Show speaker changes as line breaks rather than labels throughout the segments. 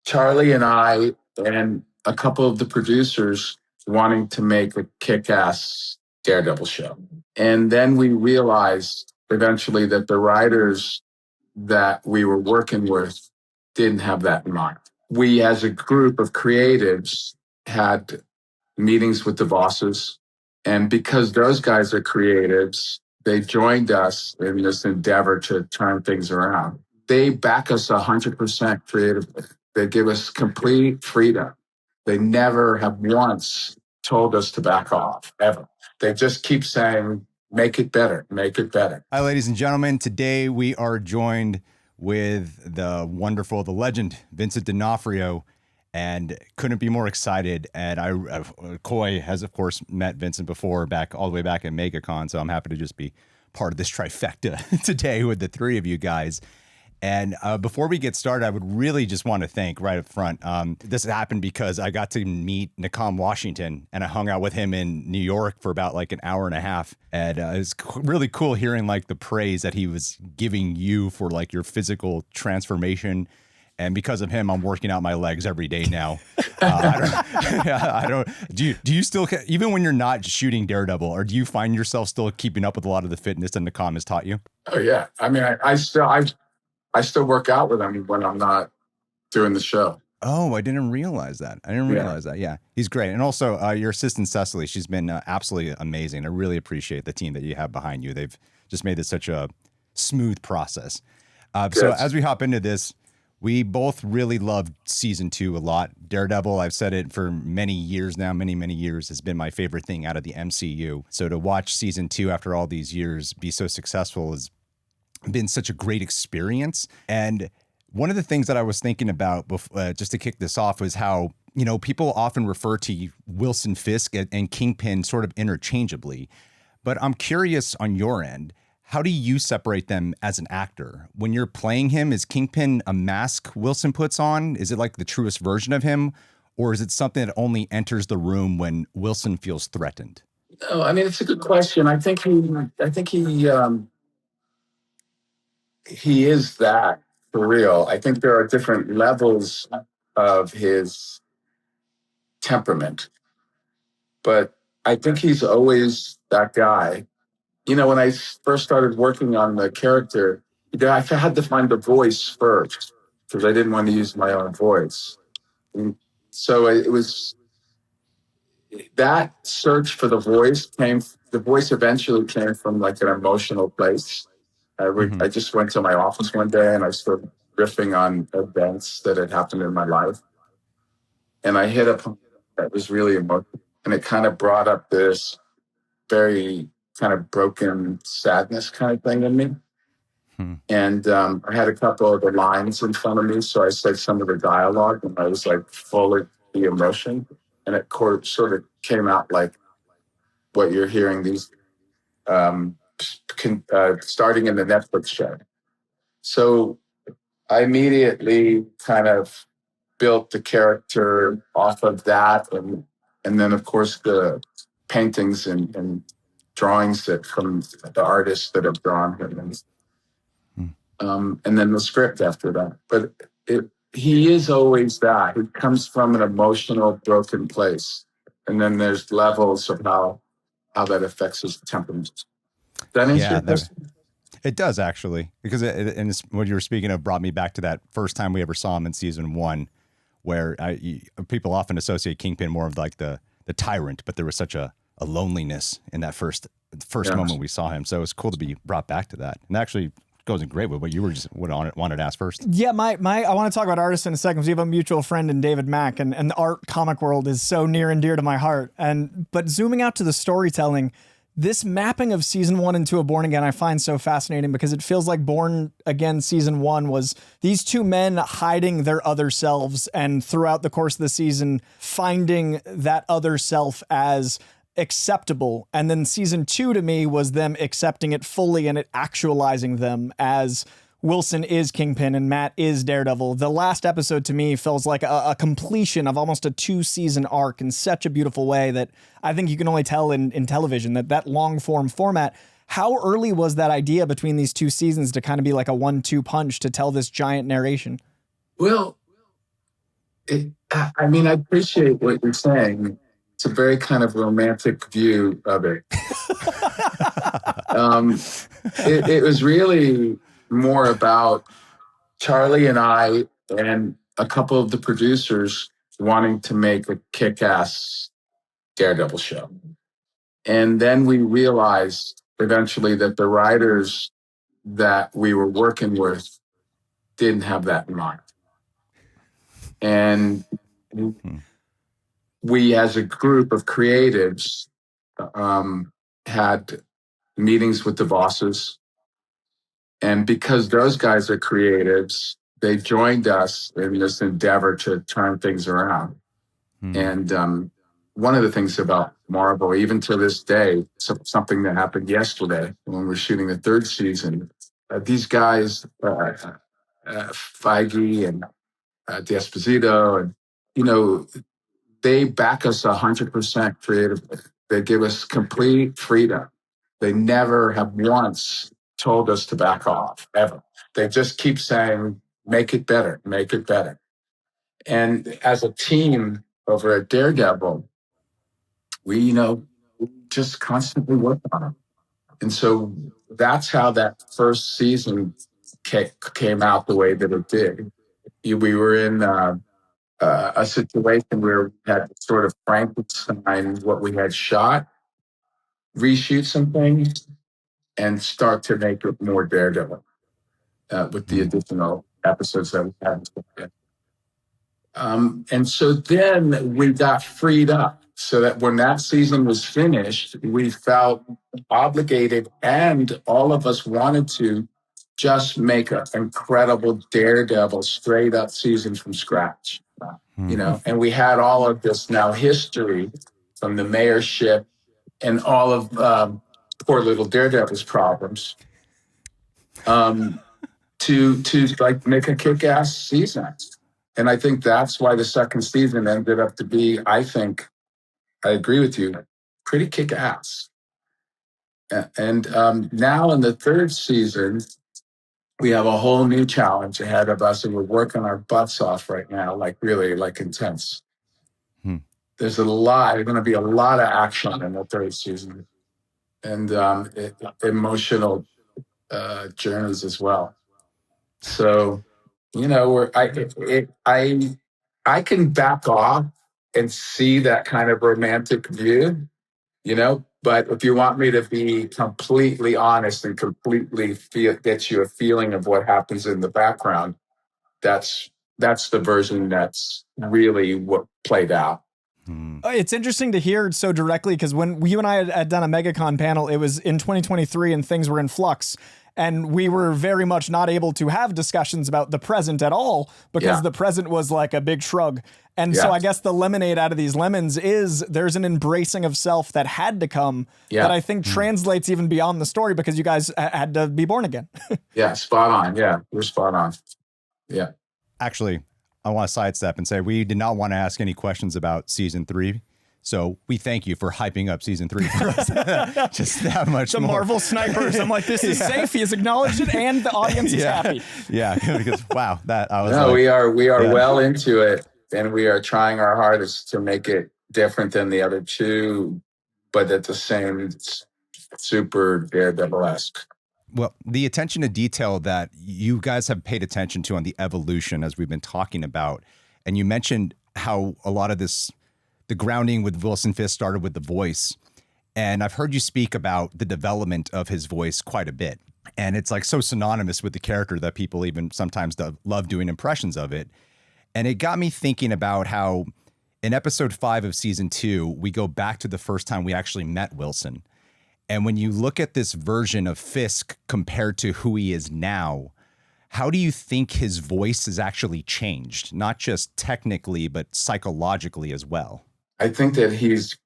Charlie and I and a couple of the producers wanting to make a kick-ass Daredevil show. And then we realized eventually that the writers that we were working with didn't have that in mind. We, as a group of creatives, had meetings with the bosses. And because those guys are creatives, they joined us in this endeavor to turn things around. They back us 100% creatively. They give us complete freedom. They never have once told us to back off, ever. They just keep saying, make it better, make it better.
Hi, ladies and gentlemen. Today we are joined with the wonderful, the legend, Vincent D'Onofrio, and couldn't be more excited. And Coy has, of course, met Vincent before, all the way back at MegaCon, so I'm happy to just be part of this trifecta today with the three of you guys. And before we get started, I would really just want to thank right up front. This happened because I got to meet Naqam, Washington, and I hung out with him in New York for about like an hour and a half. And it was really cool hearing like the praise that he was giving you for like your physical transformation. And because of him, I'm working out my legs every day now. Do you still, even when you're not shooting Daredevil, or do you find yourself still keeping up with a lot of the fitness that Naqam has taught you?
Oh yeah, I mean, I still work out with him when I'm not doing the show.
Oh, I didn't realize that. Yeah, he's great. And also your assistant, Cecily, she's been absolutely amazing. I really appreciate the team that you have behind you. They've just made this such a smooth process. So as we hop into this, we both really loved season 2 a lot. Daredevil, I've said it for many years now, many years, has been my favorite thing out of the MCU. So to watch season 2 after all these years be so successful has been such a great experience. And one of the things that I was thinking about just to kick this off was how, you know, people often refer to Wilson Fisk and Kingpin sort of interchangeably. But I'm curious on your end, how do you separate them as an actor? When you're playing him, is Kingpin a mask Wilson puts on? Is it like the truest version of him? Or is it something that only enters the room when Wilson feels threatened?
No, I mean, it's a good question. I think he is that for real. I think there are different levels of his temperament, but I think he's always that guy. You know, when I first started working on the character, I had to find the voice first because I didn't want to use my own voice. And so it was that search for the voice eventually came from like an emotional place. I just went to my office one day and I started riffing on events that had happened in my life. And I hit a point that was really emotional. And it kind of brought up this very kind of broken sadness kind of thing in me. And I had a couple of the lines in front of me. So I said some of the dialogue and I was like full of the emotion. And it sort of came out like what you're hearing these starting in the Netflix show. So I immediately kind of built the character off of that. And then, of course, the paintings and drawings from the artists that have drawn him. And then the script after that. But he is always that. He comes from an emotional, broken place. And then there's levels of how that affects his temperament. Does that answer your question?
It does, actually, because what you were speaking of brought me back to that first time we ever saw him in season 1, where people often associate Kingpin more of like the tyrant, but there was such a loneliness in that first moment we saw him. So it's cool to be brought back to that. And actually goes in great with what you were just wanted to ask first.
Yeah, I want to talk about artists in a second because we have a mutual friend in David Mack, and the art comic world is so near and dear to my heart. But zooming out to the storytelling, this mapping of season 1 into a Born Again I find so fascinating because it feels like Born Again season 1 was these two men hiding their other selves, and throughout the course of the season finding that other self as acceptable. And then season 2 to me was them accepting it fully and it actualizing them as Wilson is Kingpin and Matt is Daredevil. The last episode to me feels like a completion of almost a 2-season arc in such a beautiful way that I think you can only tell in television that long form format. How early was that idea between these 2 seasons to kind of be like a 1-2 punch to tell this giant narration?
Well, I mean, I appreciate what you're saying. It's a very kind of romantic view of it. It was really more about Charlie and I and a couple of the producers wanting to make a kick-ass Daredevil show. And then we realized eventually that the writers that we were working with didn't have that in mind. And we, as a group of creatives, had meetings with the bosses. And because those guys are creatives, they joined us in this endeavor to turn things around. And one of the things about Marvel, even to this day, something that happened yesterday when we were shooting the third season, these guys, Feige and D'Esposito, and they back us 100% creatively. They give us complete freedom. They never have once told us to back off, ever. They just keep saying, make it better, make it better. And as a team over at Daredevil, we, just constantly work on it. And so that's how that first season came out the way that it did. We were in a situation where we had to sort of Frankenstein what we had shot, reshoot some things, and start to make it more Daredevil with the additional episodes that we had. And so then we got freed up so that when that season was finished, we felt obligated and all of us wanted to just make an incredible Daredevil straight up season from scratch. And we had all of this now history from the mayorship and all of poor little Daredevil's problems to like make a kick-ass season. And I think that's why the second season ended up to be, I think, I agree with you, pretty kick-ass. And now in the third season, we have a whole new challenge ahead of us, and we're working our butts off right now, like really, like intense. There's going to be a lot of action in the third season, and emotional journeys as well. So, I can back off and see that kind of romantic view, but if you want me to be completely honest and completely get you a feeling of what happens in the background, that's the version that's really what played out.
It's interesting to hear so directly because when you and I had done a MegaCon panel, it was in 2023 and things were in flux. And we were very much not able to have discussions about the present at all because the present was like a big shrug. And so I guess the lemonade out of these lemons is there's an embracing of self that had to come that I think translates even beyond the story because you guys had to be born again.
Yeah, spot on. Yeah, you're spot on. Yeah.
Actually, I want to sidestep and say we did not want to ask any questions about season 3. So we thank you for hyping up season 3 for us. Just that much
the
more.
Marvel snipers. I'm like, this is safe. He has acknowledged it, and the audience is happy.
Yeah, because wow, that I was.
No, we are well into it, and we are trying our hardest to make it different than the other two, but at the same super Daredevil-esque.
Well, the attention to detail that you guys have paid attention to on the evolution, as we've been talking about, and you mentioned how a lot of this, the grounding with Wilson Fisk started with the voice. And I've heard you speak about the development of his voice quite a bit. And it's like so synonymous with the character that people even sometimes love doing impressions of it. And it got me thinking about how in episode 5 of season 2, we go back to the first time we actually met Wilson. And when you look at this version of Fisk compared to who he is now, how do you think his voice has actually changed? Not just technically, but psychologically as well.
I think that he's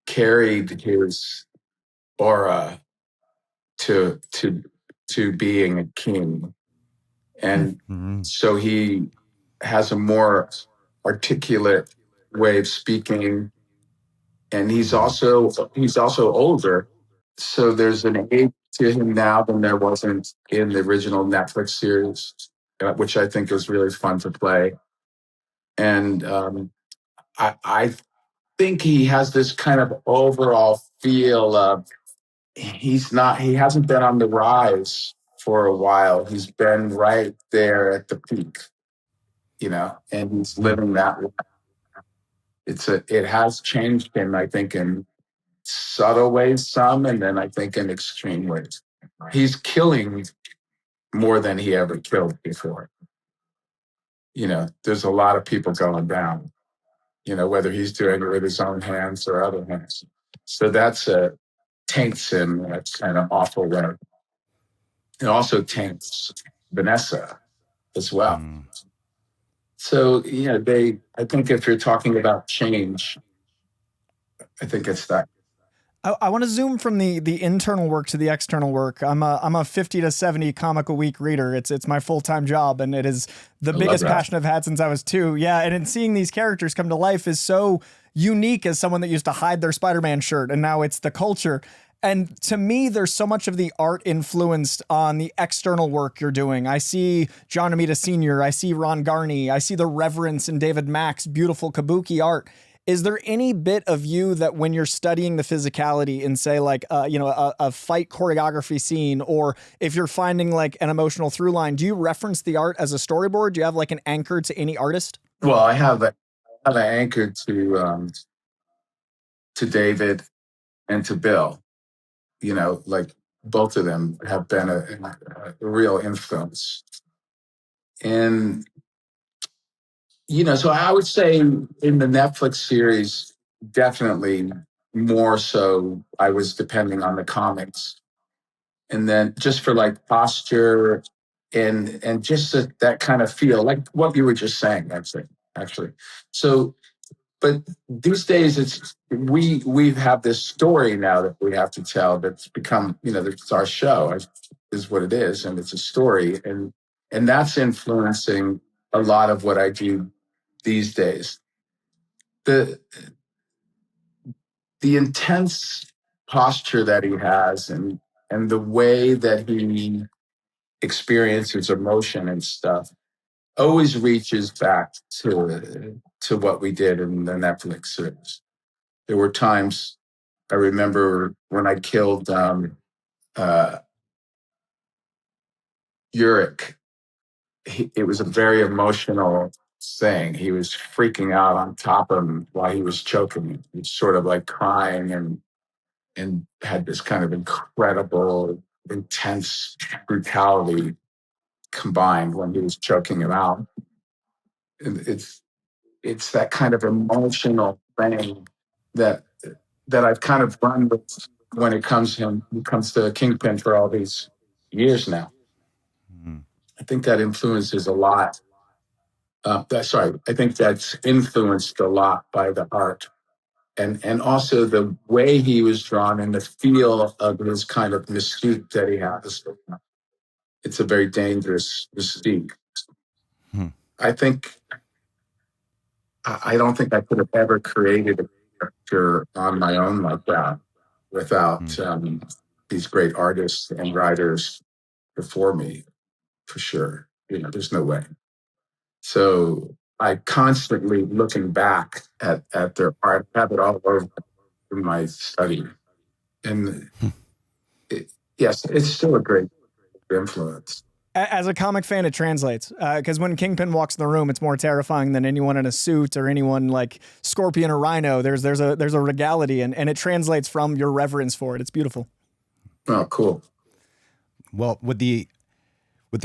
carried his aura to being a king. And so he has a more articulate way of speaking. And he's also older. So there's an age to him now than there wasn't in the original Netflix series, which I think is really fun to play. And I think he has this kind of overall feel of he hasn't been on the rise for a while. He's been right there at the peak, and he's living that way. It has changed him, I think, in subtle ways, some, and then I think in extreme ways. He's killing more than he ever killed before. There's a lot of people going down, whether he's doing it with his own hands or other hands. So that's taints him in a kind of awful way. It also taints Vanessa as well. So, I think if you're talking about change, I think it's that.
I want to zoom from the internal work to the external work. I'm a 50 to 70 comic a week reader. It's my full-time job, and it is the biggest passion I've had since I was 2. Yeah, and in seeing these characters come to life is so unique as someone that used to hide their Spider-Man shirt, and now it's the culture. And to me, there's so much of the art influenced on the external work you're doing. I see John Romita Sr., I see Ron Garney, I see the reverence in David Mack's beautiful kabuki art. Is there any bit of you that when you're studying the physicality in, say, like, a fight choreography scene, or if you're finding like an emotional through line, do you reference the art as a storyboard? Do you have like an anchor to any artist?
Well, I have an anchor to David and to Bill. Like both of them have been a real influence. And so I would say in the Netflix series, definitely more so I was depending on the comics. And then just for like posture and just that kind of feel, like what you were just saying, actually. So, but these days we have this story now that we have to tell that's become, it's our show is what it is. And it's a story. And that's influencing a lot of what I do these days. The intense posture that he has and the way that he experiences emotion and stuff always reaches back to what we did in the Netflix series. There were times I remember when I killed Uric. It was a very emotional thing. He was freaking out on top of him while he was choking. He was sort of like crying and had this kind of incredible, intense brutality combined when he was choking him out. And it's that kind of emotional thing that I've kind of run with when it comes to Kingpin for all these years now. I think that influences a lot. I think that's influenced a lot by the art. And also the way he was drawn and the feel of his kind of mystique that he has. It's a very dangerous mystique. I don't think I could have ever created a character on my own like that without these great artists and writers before me, for sure. There's no way. So I constantly looking back at their art, have it all over in my study. And yes, it's still a great influence.
As a comic fan, it translates, because when Kingpin walks in the room, it's more terrifying than anyone in a suit or anyone like Scorpion or Rhino. There's a regality, and it translates from your reverence for it. It's beautiful.
Oh, cool.
Well, with the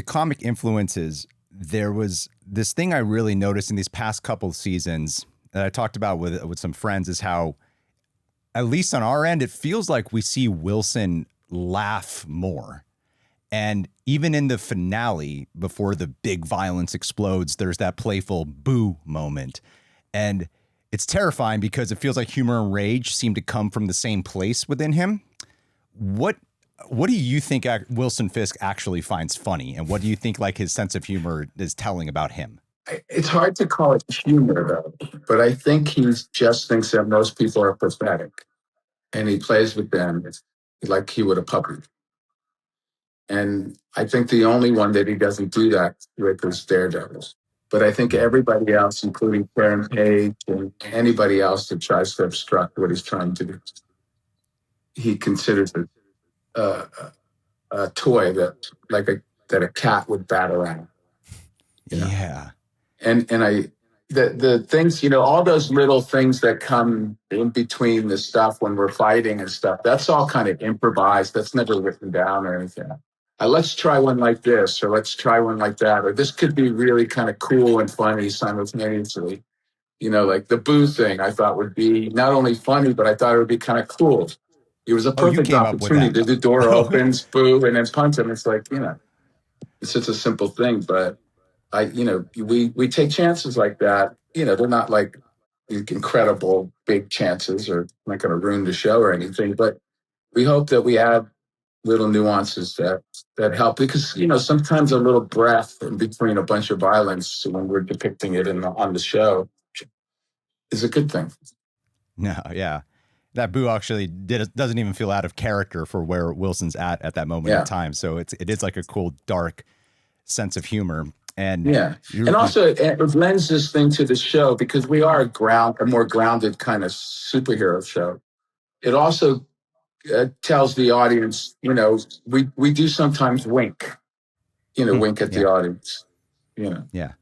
comic influences, there was this thing I really noticed in these past couple seasons that I talked about with some friends, is how, at least on our end, it feels like we see Wilson laugh more. And even in the finale, before the big violence explodes, there's that playful boo moment. And it's terrifying because it feels like humor and rage seem to come from the same place within him. What do you think Wilson Fisk actually finds funny? And what do you think like his sense of humor is telling about him?
It's hard to call it humor, though. But I think he just thinks that most people are pathetic. And he plays with them like he would a puppy. And I think the only one that he doesn't do that with is Daredevil. But I think everybody else, including Karen Page and anybody else that tries to obstruct what he's trying to do, he considers it a toy that a cat would bat around. You know?
Yeah.
And the things, all those little things that come in between the stuff when we're fighting and stuff, that's all kind of improvised. That's never written down or anything. Let's try one like this, or let's try one like that, or this could be really kind of cool and funny simultaneously. Like the Boo thing, I thought would be not only funny, but I thought it would be kind of cool. It was a perfect opportunity. The door opens, Boo, and then punch him. It's like, it's just a simple thing, but we take chances like that. They're not like incredible big chances or not going to ruin the show or anything, but we hope that we add little nuances that help, because sometimes a little breath in between a bunch of violence when we're depicting it on the show is a good thing.
No, yeah, that Boo actually doesn't even feel out of character for where Wilson's at that moment in time. So it is like a cool dark sense of humor. And
also it lends this thing to the show, because we are a more grounded kind of superhero show. It also tells the audience, we do sometimes wink, wink at the audience.
Yeah,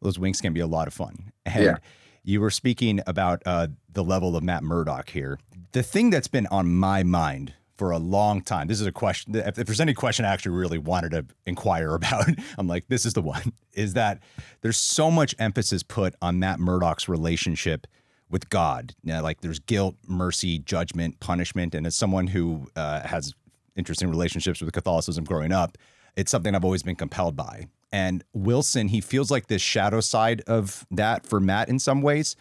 those winks can be a lot of fun. And you were speaking about the level of Matt Murdock here. The thing that's been on my mind for a long time, this is a question, if there's any question I actually really wanted to inquire about, I'm like, this is the one, is that there's so much emphasis put on Matt Murdock's relationship with God. Like there's guilt, mercy, judgment, punishment. And as someone who has interesting relationships with Catholicism growing up, it's something I've always been compelled by. And Wilson, he feels like this shadow side of that for Matt in some ways.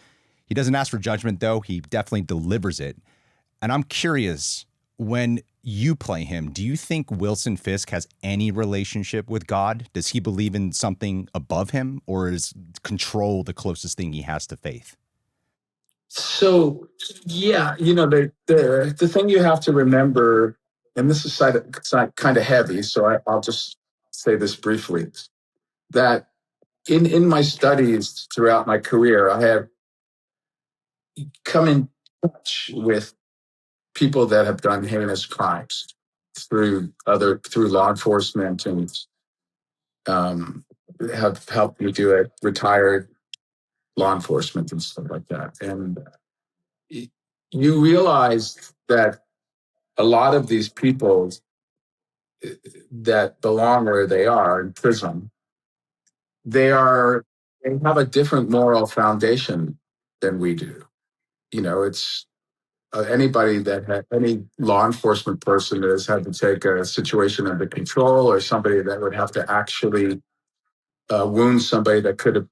He doesn't ask for judgment, though. He definitely delivers it. And I'm curious, when you play him, do you think Wilson Fisk has any relationship with God? Does he believe in something above him, or is control the closest thing he has to faith?
So, the thing you have to remember, and this is kind of heavy, so I'll just say this briefly, that in my studies throughout my career, I have come in touch with people that have done heinous crimes through law enforcement, and have helped me do it, retired law enforcement and stuff like that. And you realize that a lot of these people that belong where they are in prison, they have a different moral foundation than we do. It's anybody any law enforcement person that has had to take a situation under control, or somebody that would have to actually wound somebody that could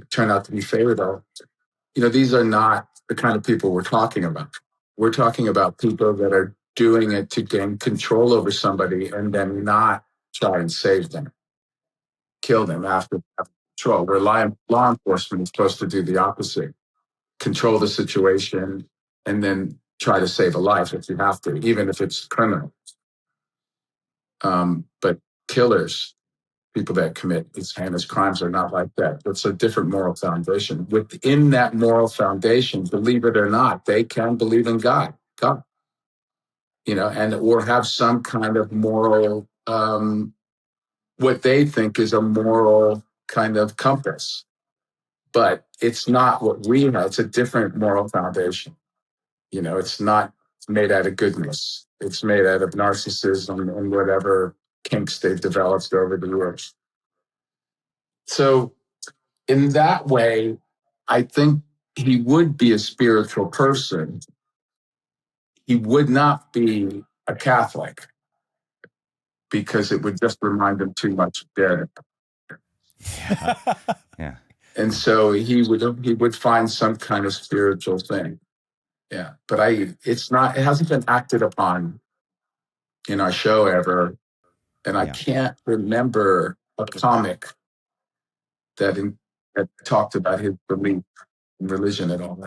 turn out to be fatal. These are not the kind of people we're talking about. We're talking about people that are doing it to gain control over somebody and then not try and save them, kill them after control. Where law enforcement is supposed to do the opposite, control the situation and then try to save a life if you have to, even if it's criminal. But killers, people that commit these heinous crimes, are not like that. It's a different moral foundation. Within that moral foundation, believe it or not, they can believe in God, or have some kind of moral, what they think is a moral kind of compass. But it's not what we have. It's a different moral foundation. It's not made out of goodness. It's made out of narcissism and whatever kinks they've developed over the years. So in that way, I think he would be a spiritual person. He would not be a Catholic, because it would just remind him too much of Daredevil.
Yeah.
And so he would find some kind of spiritual thing. Yeah. But it hasn't been acted upon in our show ever. And I can't remember a comic that talked about his belief in religion at all.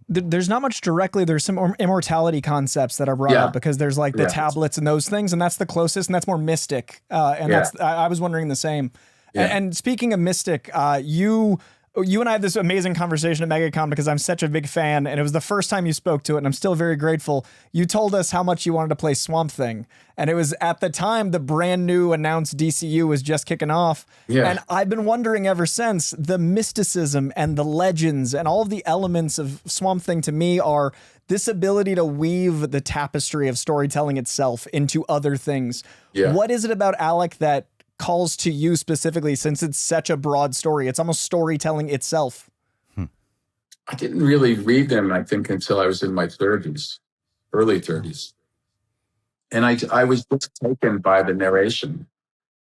There's not much directly. There's some immortality concepts that are brought up, because there's like the tablets and those things, and that's the closest, and that's more mystic. That's I was wondering the same. And speaking of Mystic, you and I had this amazing conversation at MegaCon because I'm such a big fan, and it was the first time you spoke to it, and I'm still very grateful. You told us how much you wanted to play Swamp Thing, and it was at the time the brand new announced DCU was just kicking off, and I've been wondering ever since. The mysticism and the legends and all of the elements of Swamp Thing to me are this ability to weave the tapestry of storytelling itself into other things. What is it about Alec that calls to you specifically, since it's such a broad story? It's almost storytelling itself.
I didn't really read them, I think, until I was in my 30s, early 30s. And I was just taken by the narration.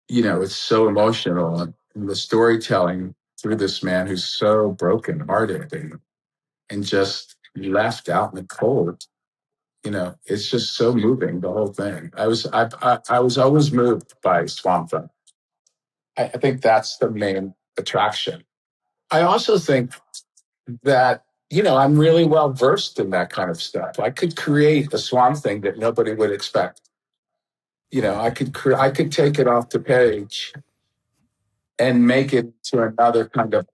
You know, it's so emotional. And the storytelling through this man who's so brokenhearted and just left out in the cold. You know, it's just so moving, the whole thing. I was always moved by Swamp Thing. I think that's the main attraction. I also think that, you know, I'm really well versed in that kind of stuff. I could create a Swamp Thing that nobody would expect. You know, I could take it off the page and make it to another kind of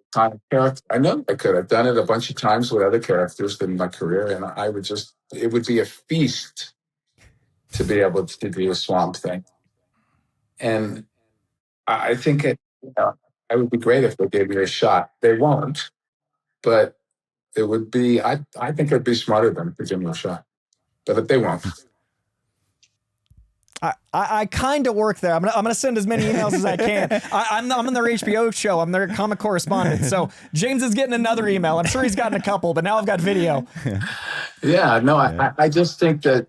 character. I know I could. I've done it a bunch of times with other characters in my career, and it would be a feast to be able to do a Swamp Thing. And I think it would be great if they gave me a shot. They won't, but it would be. I think it'd be smarter than to give me a shot, but they won't.
I kind of work there. I'm gonna send as many emails as I can. I'm on their HBO show. I'm their comic correspondent. So James is getting another email. I'm sure he's gotten a couple, but now I've got video.
Yeah, no, I just think that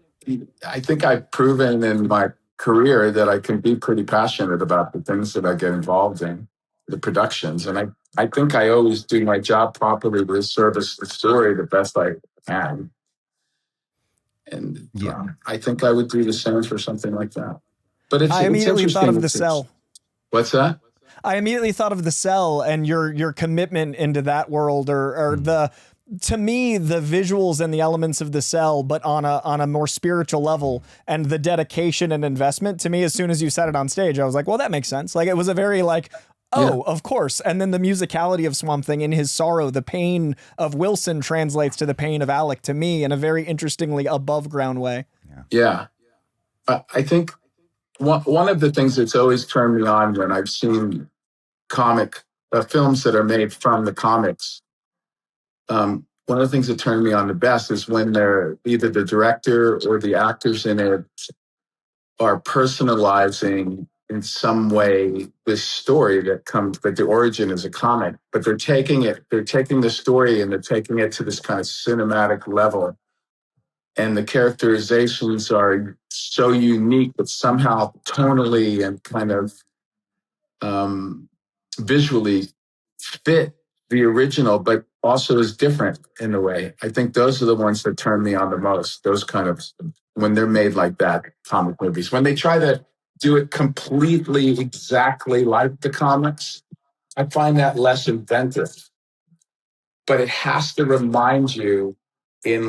I've proven in my career that I can be pretty passionate about the things that I get involved in, the productions. And I think I always do my job properly to service the story the best I can. And I think I would do the same for something like that. But
I immediately thought of The Cell.
What's that?
I immediately thought of The Cell and your commitment into that world, or to me, the visuals and the elements of The Cell, but on a more spiritual level, and the dedication and investment. To me, as soon as you said it on stage, I was like, well, that makes sense. Like, it was a very of course. And then the musicality of Swamp Thing, in his sorrow, the pain of Wilson translates to the pain of Alec to me in a very interestingly above ground way.
Yeah. I think one of the things that's always turned me on when I've seen films that are made from the comics, one of the things that turned me on the best is when they're either the director or the actors in it are personalizing in some way this story that the origin is a comic, but they're taking the story and they're taking it to this kind of cinematic level. And the characterizations are so unique, but somehow tonally and kind of visually fit the original, but also is different in a way. I think those are the ones that turn me on the most. Those kind of, when they're made like that, comic movies. When they try to do it completely exactly like the comics, I find that less inventive. But it has to remind you in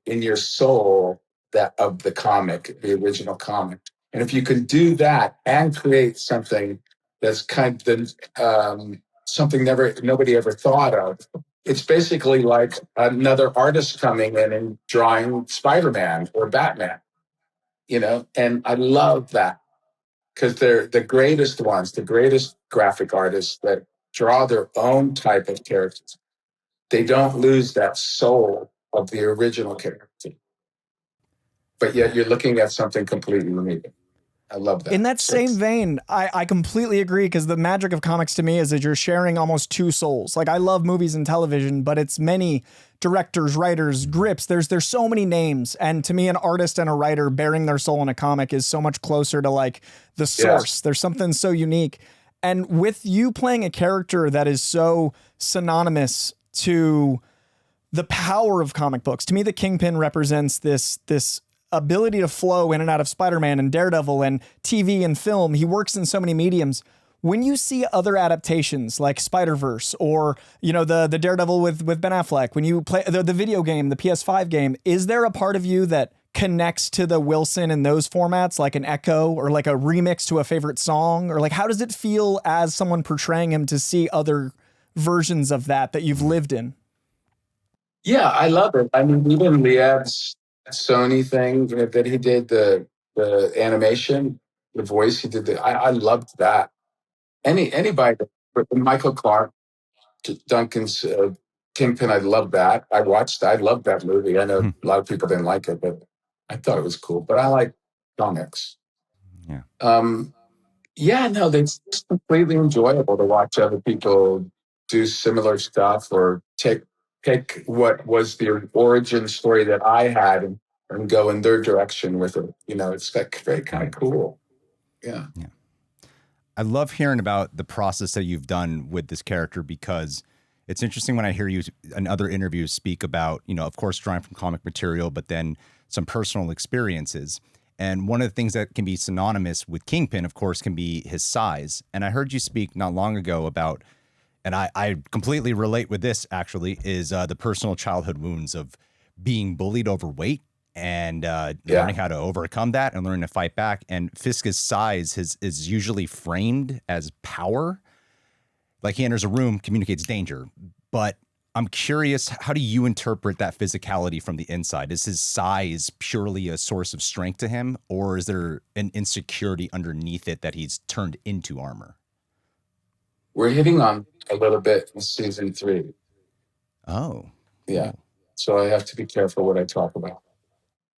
your soul of the comic, the original comic. And if you can do that and create something that's kind of something nobody ever thought of, it's basically like another artist coming in and drawing Spider-Man or Batman, and I love that. Because they're the greatest ones, the greatest graphic artists that draw their own type of characters. They don't lose that soul of the original character. But yet you're looking at something completely unique. I love that.
In that same vein, I completely agree, because the magic of comics to me is that you're sharing almost two souls. Like, I love movies and television, but it's many directors, writers, grips. There's so many names. And to me, an artist and a writer bearing their soul in a comic is so much closer to like the source. Yes. There's something so unique. And with you playing a character that is so synonymous to the power of comic books, to me, the Kingpin represents this ability to flow in and out of Spider-Man and Daredevil and TV and film. He works in so many mediums. When you see other adaptations like Spider-Verse or, the Daredevil with Ben Affleck, when you play the video game, the PS5 game, is there a part of you that connects to the Wilson in those formats, like an echo or like a remix to a favorite song? Or like, how does it feel as someone portraying him to see other versions of that you've lived in?
Yeah, I love it. I mean, even Liev's Sony thing, that he did, the animation, the voice he did, I loved that. Anybody, Michael Clark, Duncan's Kingpin, I love that. I loved that movie. I know a lot of people didn't like it, but I thought it was cool. But I like comics.
Yeah.
Yeah, no, it's just completely enjoyable to watch other people do similar stuff or take what was the origin story that I had and go in their direction with it. It's like very kind of cool. Yeah.
Yeah. I love hearing about the process that you've done with this character, because it's interesting when I hear you in other interviews speak about, of course, drawing from comic material, but then some personal experiences. And one of the things that can be synonymous with Kingpin, of course, can be his size. And I heard you speak not long ago about, and I completely relate with this actually, is the personal childhood wounds of being bullied overweight and learning how to overcome that and learning to fight back. And Fisk's size is usually framed as power. Like he enters a room, communicates danger. But I'm curious, how do you interpret that physicality from the inside? Is his size purely a source of strength to him, or is there an insecurity underneath it that he's turned into armor?
We're hitting on a little bit in season 3.
Oh.
Yeah. So I have to be careful what I talk about.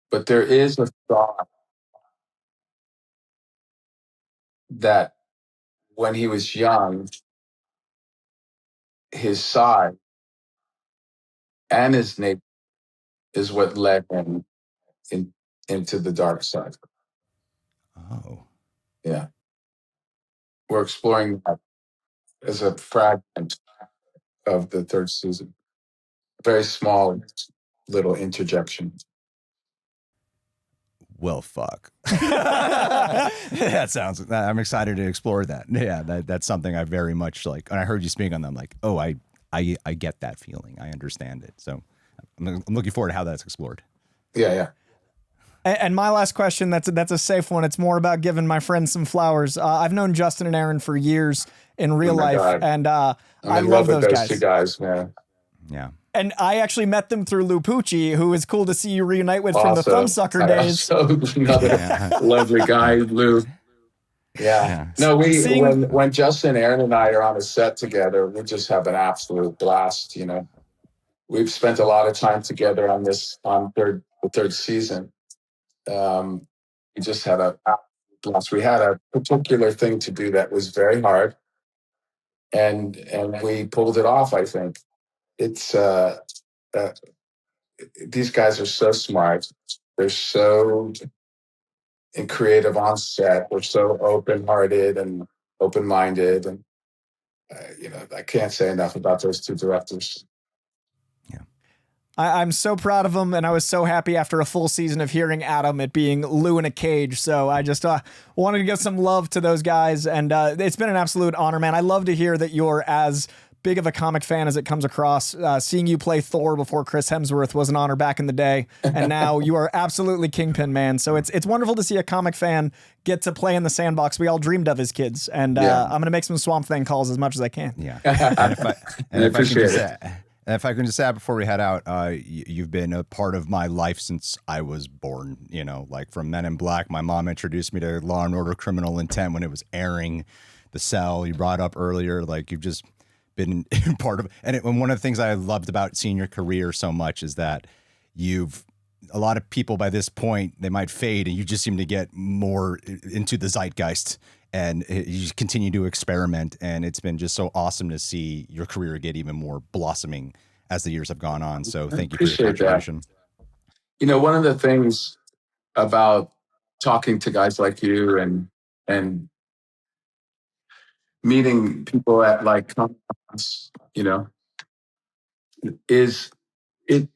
But there is a thought that when he was young, his size and his nature is what led him into the dark side.
Oh.
Yeah. We're exploring that as a fragment of the 3rd season. Very small little interjection.
Well, fuck. That sounds, I'm excited to explore that. Yeah, that's something I very much like. And I heard you speak on them, like, oh, I get that feeling. I understand it. So I'm looking forward to how that's explored.
Yeah.
And my last question, that's a safe one. It's more about giving my friends some flowers. I've known Justin and Aaron for years in real life,
God.
and I
love
love those
those
guys.
2 guys, man.
Yeah.
And I actually met them through Lou Pucci, who is cool to see you reunite with from the Thumbsucker days.
Another lovely guy, Lou. Yeah. No, when Justin, Aaron, and I are on a set together, we just have an absolute blast. We've spent a lot of time together on the 3rd season. We just had a blast. We had a particular thing to do that was very hard, and we pulled it off. I think it's these guys are so smart. They're so creative on set. They're so open-hearted and open-minded, and I can't say enough about those 2 directors.
I'm so proud of them, and I was so happy after a full season of hearing Adam it being Lou in a cage. So I just wanted to give some love to those guys, and it's been an absolute honor, man. I love to hear that you're as big of a comic fan as it comes across. Seeing you play Thor before Chris Hemsworth was an honor back in the day, and now you are absolutely Kingpin, man. So it's wonderful to see a comic fan get to play in the sandbox we all dreamed of as kids, and I'm going to make some Swamp Thing calls as much as I can.
Yeah.
And
if I can just add before we head out, you've been a part of my life since I was born, like from Men in Black. My mom introduced me to Law and Order Criminal Intent when it was airing. The Cell you brought up earlier, like you've just been part of it. And one of the things I loved about seeing your career so much is that a lot of people by this point, they might fade and you just seem to get more into the zeitgeist. And you continue to experiment, and it's been just so awesome to see your career get even more blossoming as the years have gone on. So thank you for your contribution.
That. One of the things about talking to guys like you and meeting people at like conferences, is it.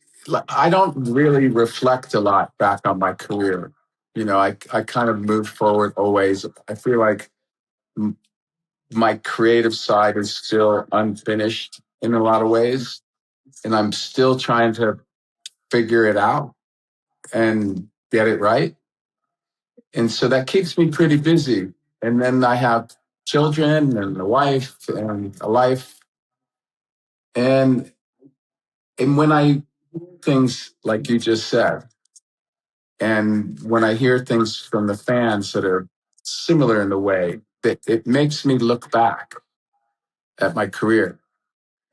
I don't really reflect a lot back on my career. I kind of move forward always. I feel like my creative side is still unfinished in a lot of ways, and I'm still trying to figure it out. And get it right. And so that keeps me pretty busy. And then I have children and a wife and a life. And when I things like you just said, and when I hear things from the fans that are similar in the way, that it makes me look back at my career.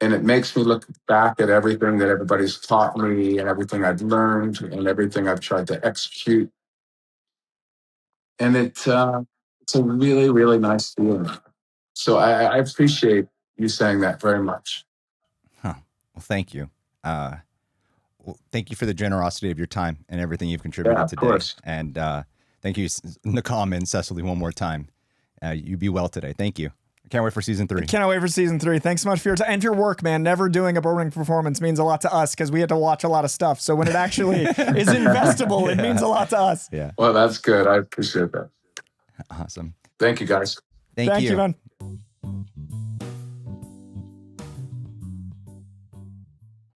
And it makes me look back at everything that everybody's taught me and everything I've learned and everything I've tried to execute. And it's a really, really nice feeling. So I appreciate you saying that very much.
Huh. Well, thank you. Well, thank you for the generosity of your time and everything you've contributed today.
Course.
And thank you, Naqam and Cecily, one more time. You be well today. Thank you. I can't wait for season 3.
Can't wait for season 3. Thanks so much for your time and your work, man. Never doing a boarding performance means a lot to us because we had to watch a lot of stuff. So when it actually is investable, it means a lot to us.
Yeah.
Well, that's good. I appreciate that.
Awesome.
Thank you, guys.
Thank you,
man.